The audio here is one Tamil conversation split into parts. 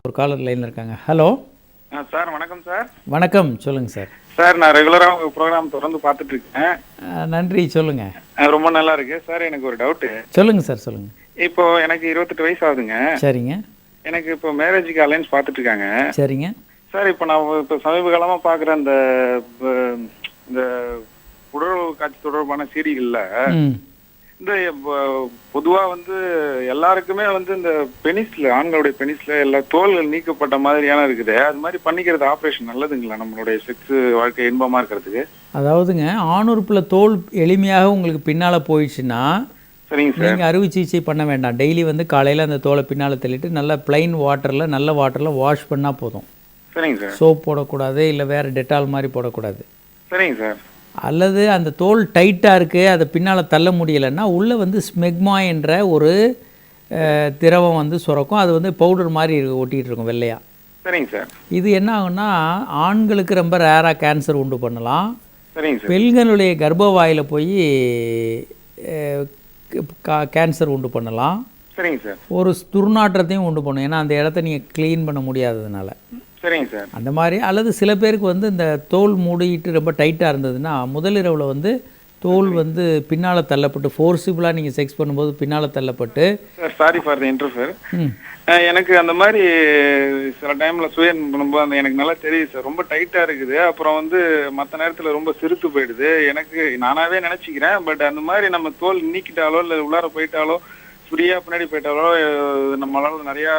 ஒரு காலர் லைனில் இருக்காங்க. ஹலோ சார், வணக்கம் சார். வணக்கம், சொல்லுங்கள் சார். சார், நான் ரெகுலராக உங்கள் ப்ரோக்ராம் தொடர்ந்து பார்த்துட்டு இருக்கேன். நன்றி, சொல்லுங்கள். ரொம்ப நல்லா இருக்கு சார். எனக்கு ஒரு டவுட்டு. சொல்லுங்கள் சார், சொல்லுங்கள். இப்போ எனக்கு 28 வயசு ஆகுதுங்க. சரிங்க. எனக்கு இப்போ மேரேஜுக்கு அலைன்ஸ் பார்த்துட்டு இருக்காங்க. சரிங்க சார். இப்போ நான் இப்போ சமீப காலமாக பார்க்குற இந்த உடலுறவு காட்சி தொடர்பான சீரியல்களில் இந்த பொதுவாக வந்து எல்லாருக்குமே வந்து இந்த பெனிஸ்ல, ஆண்களுடைய பெனிஸ்ல எல்லா தோல்கள் நீக்கப்பட்ட மாதிரியான இருக்குது. அது மாதிரி பண்ணிக்கிறது ஆப்ரேஷன் நல்லதுங்களா நம்மளுடைய செக்ஸ் வாழ்க்கை இன்பமாக இருக்கிறதுக்கு? அதாவதுங்க, ஆணுறுப்பில் தோல் எளிமையாக உங்களுக்கு பின்னால் போயிடுச்சுன்னா சரிங்க சார், நீங்கள் அறுவை சிகிச்சை பண்ண வேண்டாம். டெய்லி வந்து காலையில் அந்த தோலை பின்னால் தள்ளிட்டு நல்லா பிளைன் வாட்டரில், நல்ல வாட்டரில் வாஷ் பண்ணால் போதும். சரிங்க சார். சோப் போடக்கூடாது, இல்லை வேறு டெட்டால் மாதிரி போடக்கூடாது. சரிங்க சார். அல்லது அந்த தோல் டைட்டாக இருக்குது, அதை பின்னால் தள்ள முடியலைன்னா உள்ளே வந்து ஸ்மெக்மா என்ற ஒரு திரவம் வந்து சுரக்கும். அது வந்து பவுடர் மாதிரி ஒட்டிகிட்டு இருக்கும் வெள்ளையாக. சரிங்க சார். இது என்ன ஆகுன்னா, ஆண்களுக்கு ரொம்ப ரேராக கேன்சர் உண்டு பண்ணலாம். சரிங்க சார். பெண்களுடைய கர்ப்பவாயில் போய் கேன்சர் உண்டு பண்ணலாம். சரிங்க சார். ஒரு துர்நாற்றத்தையும் உண்டு பண்ணும், ஏன்னா அந்த இடத்த நீங்கள் க்ளீன் பண்ண முடியாததுனால. சரிங்க சார். அந்த மாதிரி. அல்லது சில பேருக்கு வந்து இந்த தோல் மூடிட்டு ரொம்ப டைட்டாக இருந்ததுன்னா முதலிரவில் வந்து தோல் வந்து பின்னால் தள்ளப்பட்டு, ஃபோர்ஸிபிளாக நீங்கள் செக்ஸ் பண்ணும்போது பின்னால் தள்ளப்பட்டு. Sir, sorry for the interfere. எனக்கு அந்த மாதிரி சில டைமில் சுயம் பண்ணும்போது அந்த எனக்கு நல்லா தெரியுது சார், ரொம்ப டைட்டாக இருக்குது. அப்புறம் வந்து மற்ற நேரத்தில் ரொம்ப சிறுத்து போயிடுது. எனக்கு நானாகவே நினச்சிக்கிறேன். பட் அந்த மாதிரி நம்ம தோல் நீக்கிட்டாலோ இல்லை உள்ளார போயிட்டாலோ, ஃப்ரீயாக பின்னாடி போயிட்டாலோ நம்மளால் நிறையா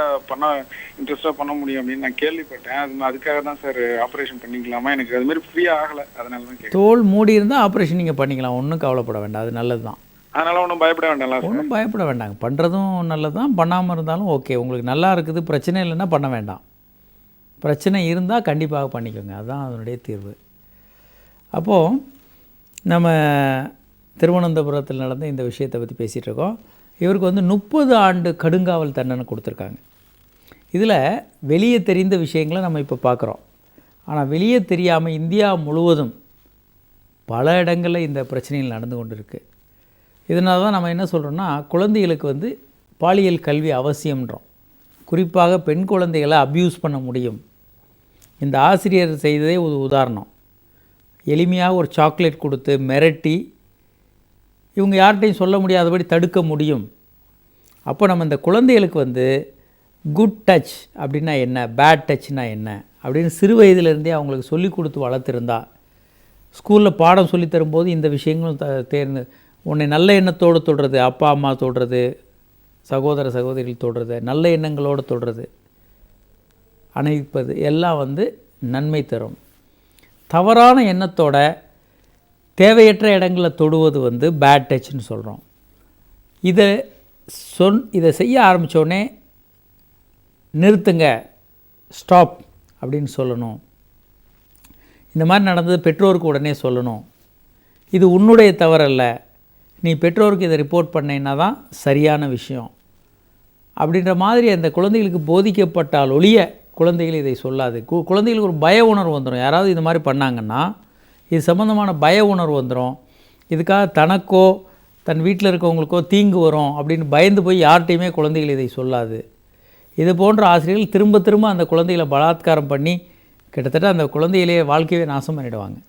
இன்ட்ரெஸ்டாக பண்ண முடியும் அப்படின்னு நான் கேள்விப்பட்டேன். அதுக்காக தான் சார் ஆப்ரேஷன் பண்ணிக்கலாமா? எனக்கு அது மாதிரி ஃப்ரீயாக ஆகலை, அதனால தான் கேட்குறேன். தோல் மூடி இருந்தால் ஆப்ரேஷன் நீங்கள் பண்ணிக்கலாம், ஒன்றும் கவலைப்பட வேண்டாம், அது நல்லது தான். அதனால் ஒன்றும் பயப்பட வேண்டாம். ஒன்றும் பயப்பட வேண்டாங்க, பண்ணுறதும் நல்லது தான். பண்ணாமல் இருந்தாலும் ஓகே. உங்களுக்கு நல்லா இருக்குது, பிரச்சனை இல்லைன்னா பண்ண வேண்டாம். பிரச்சனை இருந்தால் கண்டிப்பாக பண்ணிக்கோங்க, அதுதான் அதனுடைய தீர்வு. அப்போது நம்ம திருவனந்தபுரத்தில் நடந்த இந்த விஷயத்தை பற்றி பேசிகிட்டு இருக்கோம். இவருக்கு வந்து 30 ஆண்டு கடுங்காவல் தண்டனை கொடுத்துருக்காங்க. இதில் வெளியே தெரிந்த விஷயங்களை நம்ம இப்போ பார்க்குறோம். ஆனால் வெளியே தெரியாமல் இந்தியா முழுவதும் பல இடங்களில் இந்த பிரச்சனைகள் நடந்து கொண்டு இருக்குது. இதனால தான் நம்ம என்ன சொல்கிறோன்னா, குழந்தைகளுக்கு வந்து பாலியல் கல்வி அவசியம்ன்றோம். குறிப்பாக பெண் குழந்தைகளை அப்யூஸ் பண்ண முடியும். இந்த ஆசிரியர் செய்ததே ஒரு உதாரணம். எளிமையாக ஒரு சாக்லேட் கொடுத்து மிரட்டி இவங்க யார்கிட்டையும் சொல்ல முடியாதபடி தடுக்க முடியும். அப்போ நம்ம இந்த குழந்தைகளுக்கு வந்து குட் டச் அப்படின்னா என்ன, பேட் டச்னா என்ன அப்படின்னு சிறு வயதிலிருந்தே அவங்களுக்கு சொல்லி கொடுத்து வளர்த்துருந்தா, ஸ்கூலில் பாடம் சொல்லி தரும்போது இந்த விஷயங்களும் தேர்ந்து உன்னை நல்ல எண்ணத்தோடு தொடுறது, அப்பா அம்மா தொடுறது, சகோதர சகோதரிகள் தொடுறது, நல்ல எண்ணங்களோடு தொடுறது, அணைப்பது எல்லாம் வந்து நன்மை தரும். தவறான எண்ணத்தோட தேவையற்ற இடங்களில் தொடுவது வந்து பேட் டச்னு சொல்கிறோம். இதை செய்ய ஆரம்பித்தோடனே நிறுத்துங்க, ஸ்டாப் அப்படின்னு சொல்லணும். இந்த மாதிரி நடந்தது பெற்றோருக்கு உடனே சொல்லணும். இது உன்னுடைய தவறல்ல, நீ பெற்றோருக்கு இதை ரிப்போர்ட் பண்ணேன்னா தான் சரியான விஷயம் அப்படின்ற மாதிரி அந்த குழந்தைகளுக்கு போதிக்கப்பட்டால் ஒழிய குழந்தைகள் இதை சொல்லாது. குழந்தைகளுக்கு ஒரு பய உணர்வு வந்துடும். யாராவது இது மாதிரி பண்ணாங்கன்னா இது சம்மந்தமான பய உணர்வு வந்துடும். இதுக்காக தனக்கோ தன் வீட்டில் இருக்கவங்களுக்கோ தீங்கு வரும் அப்படின்னு பயந்து போய் யார்கிட்டையுமே குழந்தைகள் இதை சொல்லாது. இது போன்ற ஆசிரியர்கள் திரும்ப திரும்ப அந்த குழந்தைகளை பலாத்காரம் பண்ணி கிட்டத்தட்ட அந்த குழந்தையிலேயே வாழ்க்கையை நாசம் பண்ணிடுவாங்க.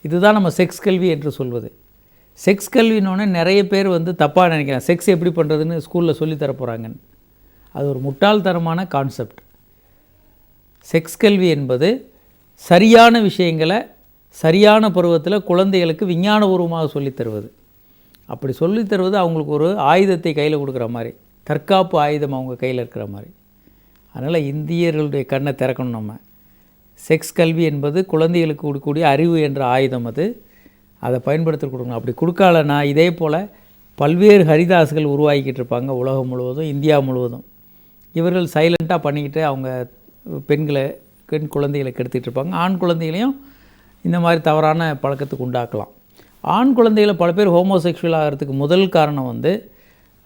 இதுதான் நம்ம செக்ஸ் கல்வி என்று சொல்வது. செக்ஸ் கல்வினோடனே நிறைய பேர் வந்து தப்பாக நினைக்கிறாங்க, செக்ஸ் எப்படி பண்ணுறதுன்னு ஸ்கூலில் சொல்லித்தர போகிறாங்கன்னு. அது ஒரு முட்டாள்தனமான கான்செப்ட். செக்ஸ் கல்வி என்பது சரியான விஷயங்களை சரியான பருவத்தில் குழந்தைகளுக்கு விஞ்ஞானபூர்வமாக சொல்லித்தருவது. அப்படி சொல்லித்தருவது அவங்களுக்கு ஒரு ஆயுதத்தை கையில் கொடுக்குற மாதிரி, தற்காப்பு ஆயுதம் அவங்க கையில் இருக்கிற மாதிரி. அதனால் இந்தியர்களுடைய கண்ணை திறக்கணும். நம்ம செக்ஸ் கல்வி என்பது குழந்தைகளுக்கு கொடுக்கக்கூடிய அறிவு என்ற ஆயுதம். அதை பயன்படுத்தி கொடுக்கணும். அப்படி கொடுக்கலன்னா இதே போல் பல்வேறு ஹரிதாஸ்கள் உருவாக்கிட்டு இருப்பாங்க உலகம் முழுவதும், இந்தியா முழுவதும். இவர்கள் சைலண்ட்டாக பண்ணிக்கிட்டு அவங்க பெண் குழந்தைகளை கெடுத்துட்டு இருப்பாங்க. ஆண் குழந்தைகளையும் இந்த மாதிரி தவறான பழக்கத்துக்கு உண்டாக்கலாம். ஆண் குழந்தைகளை பல பேர் ஹோமோசெக்ஷுவல் ஆகிறதுக்கு முதல் காரணம் வந்து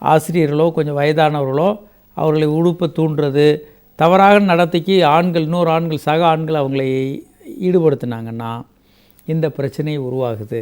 ஆசிரியர்களோ கொஞ்சம் வயதானவர்களோ அவர்களை உடுப்ப தூண்டுறது, தவறாக நடத்தைக்கு இன்னொரு ஆண்கள் சக ஆண்கள் அவங்களை ஈடுபடுத்தினாங்கன்னா இந்த பிரச்சனை உருவாகுது.